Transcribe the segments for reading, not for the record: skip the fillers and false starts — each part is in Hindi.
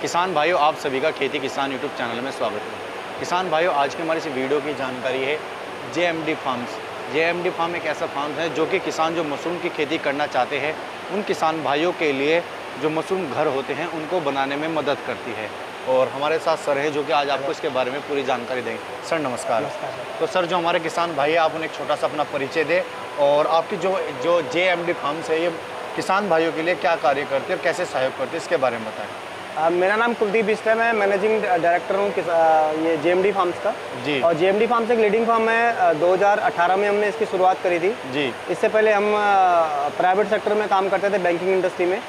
किसान भाइयों, आप सभी का खेती किसान यूट्यूब चैनल में स्वागत है। किसान भाइयों, आज की हमारी इस वीडियो की जानकारी है JMD फार्म्स। JMD फार्म एक ऐसा फार्म है जो कि किसान जो मशरूम की खेती करना चाहते हैं उन किसान भाइयों के लिए जो मशरूम घर होते हैं उनको बनाने में मदद करती है। और हमारे साथ सर है जो कि आज आपको इसके बारे में पूरी जानकारी देंगे। सर नमस्कार। तो सर, जो हमारे किसान भाई है, आप उन्हें एक छोटा सा अपना परिचय दें और आपकी जो JMD फार्म्स है ये किसान भाइयों के लिए क्या कार्य करते हैं और कैसे सहयोग करते हैं, इसके बारे में बताएं। मेरा नाम कुलदीप बिस्टर है, मैं मैनेजिंग डायरेक्टर हूँ ये JMD फार्म्स का जी। और JMD फार्म्स एक लीडिंग फार्म है। 2018 में हमने इसकी शुरुआत करी थी जी। इससे पहले हम प्राइवेट सेक्टर में काम करते थे, बैंकिंग इंडस्ट्री में।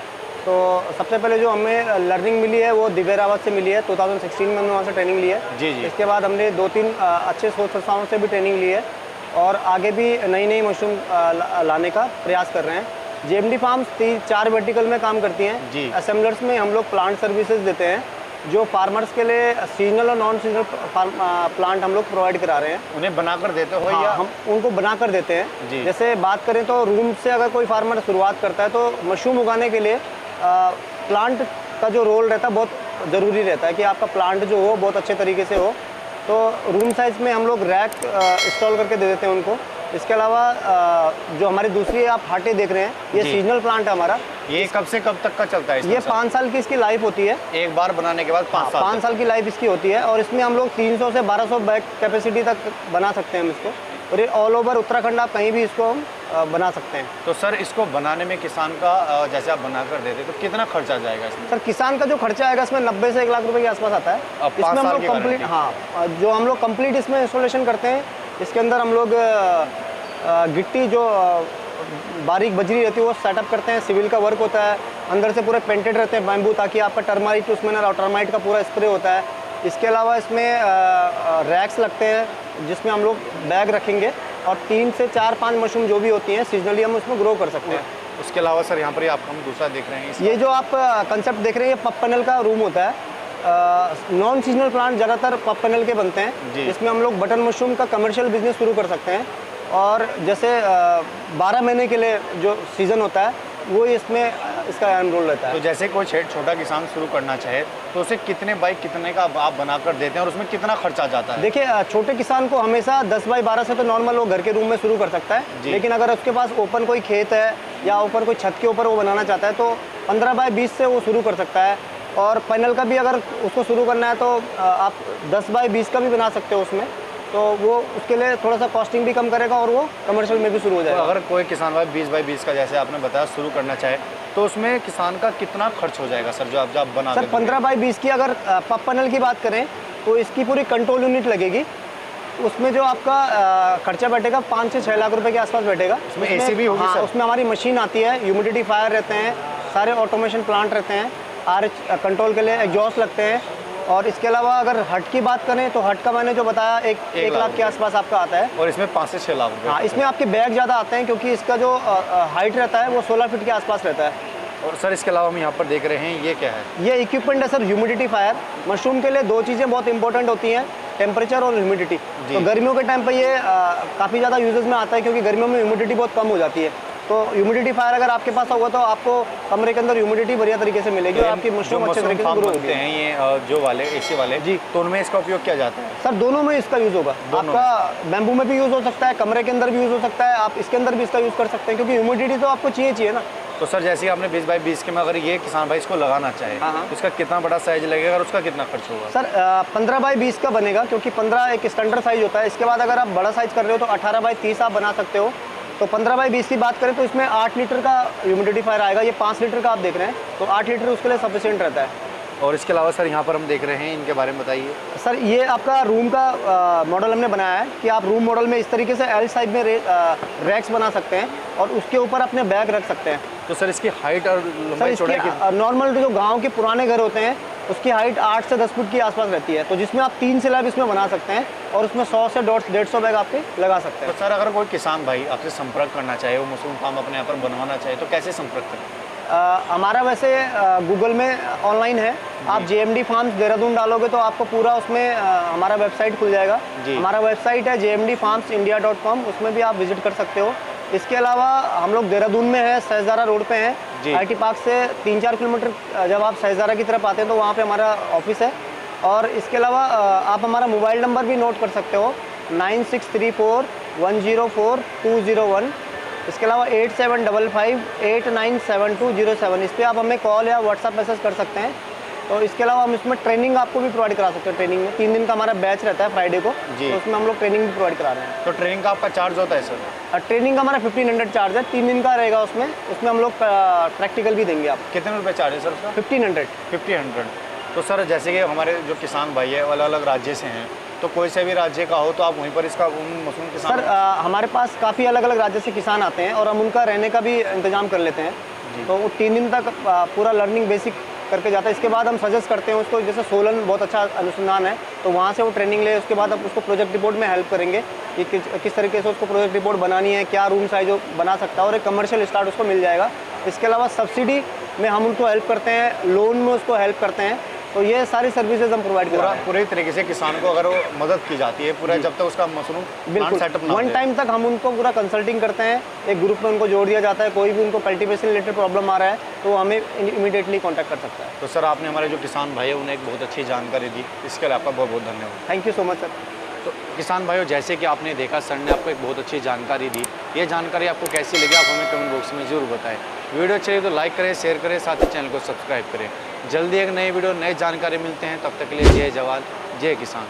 तो सबसे पहले जो हमें लर्निंग मिली है वो दिव्य रावत से मिली है। 2016 में हमने वहाँ से ट्रेनिंग ली है जी। इसके बाद हमने 2-3 अच्छे शोध संस्थाओं से भी ट्रेनिंग ली है और आगे भी नई मशरूम लाने का प्रयास कर रहे हैं। JMD फार्म्स 3-4 वर्टिकल में काम करती हैं जी। असेंबलर्स में हम लोग प्लांट सर्विसेज देते हैं जो फार्मर्स के लिए सीजनल और नॉन सीजनल प्लांट हम लोग प्रोवाइड करा रहे हैं। उन्हें बनाकर देते हो? हाँ, या हम उनको बनाकर देते हैं। जैसे बात करें तो रूम से अगर कोई फार्मर शुरुआत करता है तो मशरूम उगाने के लिए प्लांट का जो रोल रहता है बहुत ज़रूरी रहता है कि आपका प्लांट जो हो बहुत अच्छे तरीके से हो। तो रूम साइज़ में हम लोग रैक इंस्टॉल करके दे देते हैं उनको। इसके अलावा जो हमारी दूसरी आप हाटे देख रहे हैं ये सीजनल प्लांट है हमारा। ये कब से कब तक का चलता है? ये 5 साल की इसकी लाइफ होती है। एक बार बनाने के बाद 5 साल की लाइफ इसकी होती है और इसमें हम लोग 300 से 1200 बैग कैपेसिटी तक बना सकते हैं हम इसको। और ये ऑल ओवर उत्तराखंड आप कहीं भी इसको हम बना सकते हैं। तो सर, इसको बनाने में किसान का जैसे आप बना कर देते तो कितना खर्चा जाएगा इसमें? सर, किसान का जो खर्चा आएगा इसमें 90 से 1 लाख रुपए के आसपास आता है। इसमें हम लोग कंप्लीट जो हम लोग कंप्लीट इसमें इंस्टॉलेशन करते हैं। इसके अंदर हम लोग गिट्टी जो बारीक बजरी रहती है वो सेटअप करते हैं। सिविल का वर्क होता है, अंदर से पूरे पेंटेड रहते हैं बैम्बू, ताकि आपका टर्माइट उसमें ना, टर्माइट का पूरा स्प्रे होता है। इसके अलावा इसमें रैक्स लगते हैं जिसमें हम लोग बैग रखेंगे और 3 से 4-5 मशरूम जो भी होती हैं सीजनली हम उसमें ग्रो कर सकते हैं। उसके अलावा सर, यहाँ पर आप हम दूसरा देख रहे हैं, ये जो आप कंसेप्ट देख रहे हैं ये पप पैनल का रूम होता है। नॉन सीजनल प्लांट ज़्यादातर पप पैनल के बनते हैं। इसमें हम लोग बटन मशरूम का कमर्शियल बिजनेस शुरू कर सकते हैं। और जैसे 12 महीने के लिए जो सीज़न होता है वो इसमें इसका अहम रोल रहता है। तो जैसे कोई छोटा किसान शुरू करना चाहे तो उसे कितने बाई कितने का आप बनाकर देते हैं और उसमें कितना खर्चा जाता है? देखिए, छोटे किसान को हमेशा 10 बाई 12 से तो नॉर्मल वो घर के रूम में शुरू कर सकता है। लेकिन अगर उसके पास ओपन कोई खेत है या ऊपर कोई छत के ऊपर वो बनाना चाहता है तो 15 बाई 20 से वो शुरू कर सकता है। और पैनल का भी अगर उसको शुरू करना है तो आप 10 बाई 20 का भी बना सकते हो उसमें। तो वो उसके लिए थोड़ा सा कॉस्टिंग भी कम करेगा और वो कमर्शियल में भी शुरू हो जाएगा। तो अगर कोई किसान भाई 20 बाई 20 का जैसे आपने बताया शुरू करना चाहे तो उसमें किसान का कितना खर्च हो जाएगा सर, जो आप बना? सर, 15 बाई 20 की अगर पप पैनल की बात करें तो इसकी पूरी कंट्रोल यूनिट लगेगी। उसमें जो आपका खर्चा बैठेगा 5 से 6 लाख रुपए के आसपास बैठेगा। उसमें AC भी होगी? हाँ, उसमें हमारी मशीन आती है, ह्यूमिडिफायर रहते हैं, सारे ऑटोमेशन प्लांट रहते हैं, RH कंट्रोल के लिए एग्जॉस्ट लगते हैं। और इसके अलावा अगर हट की बात करें तो हट का मैंने जो बताया 1 लाख के आसपास आपका आता है। और इसमें 5 से 6 लाख रुपए? हाँ, इसमें आपके बैग ज़्यादा आते हैं क्योंकि इसका जो हाइट रहता है वो 16 फीट के आसपास रहता है। और सर, इसके अलावा हम यहाँ पर देख रहे हैं ये क्या है? ये इक्विपमेंट है सर, ह्यूमिडिफायर। मशरूम के लिए 2 चीज़ें बहुत इंपॉर्टेंट होती हैं, टेम्परेचर और ह्यूमिडिटी। तो गर्मियों के टाइम पर ये काफ़ी ज़्यादा यूजेस में आता है क्योंकि गर्मियों में ह्यूमिडिटी बहुत कम हो जाती है। तो ह्यूमिडिफायर अगर आपके पास होगा तो आपको कमरे के अंदर ह्यूमिडिटी बढ़िया तरीके से मिलेगी और आपकी मशरूम अच्छे तरीके से ग्रो होगी। हैं ये जो वाले AC वाले जी, तो उनमें इसका उपयोग किया जाता है? सर, दोनों में इसका यूज़ होगा। आपका बैम्बू में भी यूज़ हो सकता है, कमरे के अंदर भी यूज़ हो सकता है, आप इसके अंदर भी इसका यूज़ कर सकते हैं क्योंकि ह्यूमिडिटी तो आपको चाहिए ना। तो सर, जैसे आपने 20 बाई 20 के में अगर ये किसान भाई इसको लगाना चाहे तो इसका कितना बड़ा साइज लगेगा और उसका कितना खर्च होगा? सर, 15 बाई 20 का बनेगा क्योंकि 15 एक स्टैंडर्ड साइज होता है। इसके बाद अगर आप बड़ा साइज कर रहे हो तो 18 बाई 30 आप बना सकते हो। तो 15 बाई 20 की बात करें तो इसमें 8 लीटर का ह्यूमिडिफायर आएगा। ये 5 लीटर का आप देख रहे हैं तो 8 लीटर उसके लिए सफिशिएंट रहता है। और इसके अलावा सर, यहाँ पर हम देख रहे हैं, इनके बारे में बताइए। सर, ये आपका रूम का मॉडल हमने बनाया है कि आप रूम मॉडल में इस तरीके से L साइज में रैक्स बना सकते हैं और उसके ऊपर अपने बैग रख सकते हैं। तो सर, इसकी हाइट और लंबाई चौड़ाई? नॉर्मल जो गांव के पुराने घर होते हैं उसकी हाइट 8 से 10 फुट के आसपास रहती है। तो जिसमें आप 3 स्लैब इसमें बना सकते हैं और उसमें 100 से 150 बैग आपके लगा सकते हैं। तो सर, अगर कोई किसान भाई आपसे संपर्क करना चाहे, वो मशरूम फार्म अपने यहाँ पर बनवाना चाहे तो कैसे संपर्क करें? हमारा वैसे गूगल में ऑनलाइन है। आप JMD फार्म्स देहरादून डालोगे तो आपको पूरा उसमें हमारा वेबसाइट खुल जाएगा। हमारा वेबसाइट है jmdfarmsindia.com, उसमें भी आप विजिट कर सकते हो। इसके अलावा हम लोग देहरादून में है, सहजारा रोड पे हैं। जी। IT पार्क से 3-4 किलोमीटर जब आप सहजारा की तरफ आते हैं तो वहाँ पे हमारा ऑफिस है। और इसके अलावा आप हमारा मोबाइल नंबर भी नोट कर सकते हो, 9634104201। इसके अलावा 8755897207, इस पर आप हमें कॉल या व्हाट्सएप मैसेज कर सकते हैं। तो इसके अलावा हम इसमें ट्रेनिंग आपको भी प्रोवाइड करा सकते हैं। ट्रेनिंग में 3 दिन का हमारा बैच रहता है फ्राइडे को, जी। तो उसमें हम लोग ट्रेनिंग भी प्रोवाइड करा रहे हैं। तो ट्रेनिंग का आपका चार्ज होता है सर? ट्रेनिंग का हमारा 1500 चार्ज है, 3 दिन का रहेगा। उसमें हम लोग प्रैक्टिकल भी देंगे आपको। कितने रुपये चार्ज है सर उसका? 1500। तो सर जैसे कि हमारे जो किसान भाई है वो अलग अलग राज्य से हैं, तो कोई से भी राज्य का हो तो आप वहीं पर इसका मशरूम किसान? सर हमारे पास काफ़ी अलग अलग राज्य से किसान आते हैं और हम उनका रहने का भी इंतजाम कर लेते हैं। तो वो 3 दिन तक पूरा लर्निंग बेसिक करके जाता है। इसके बाद हम सजेस्ट करते हैं उसको, जैसे सोलन बहुत अच्छा अनुसंधान है तो वहाँ से वो ट्रेनिंग ले, उसके बाद हम उसको प्रोजेक्ट रिपोर्ट में हेल्प करेंगे कि किस तरीके से उसको प्रोजेक्ट रिपोर्ट बनानी है, क्या रूम साइज बना सकता है, और एक कमर्शियल स्टार्ट उसको मिल जाएगा। इसके अलावा सब्सिडी में हम उनको हेल्प करते हैं, लोन में उसको हेल्प करते हैं। तो ये सारी सर्विसेज हम प्रोवाइड करा रहे हैं। पूरे तरीके से किसान को अगर वो मदद की जाती है पूरा, जब तक उसका मशरूम बिल्कुल सेटअप ना हो 1 टाइम तक हम उनको पूरा कंसल्टिंग करते हैं, एक ग्रुप में उनको जोड़ दिया जाता है। कोई भी उनको कल्टीवेशन रिलेटेड प्रॉब्लम आ रहा है तो वो हमें इमीडिएटली कॉन्टैक्ट कर सकता है। तो सर आपने हमारे जो किसान भाई है उन्हें एक बहुत अच्छी जानकारी दी, इसके लिए आपका बहुत बहुत धन्यवाद। Thank you so much sir. तो किसान भाइयों, जैसे कि आपने देखा सर ने आपको एक बहुत अच्छी जानकारी दी। ये जानकारी आपको कैसी लगी आप हमें कमेंट बॉक्स में ज़रूर बताएं। वीडियो अच्छी लगी तो लाइक करें, शेयर करें, साथ ही चैनल को सब्सक्राइब करें। जल्दी एक नई वीडियो नई जानकारी मिलते हैं, तब तक के लिए जय जवान जय किसान।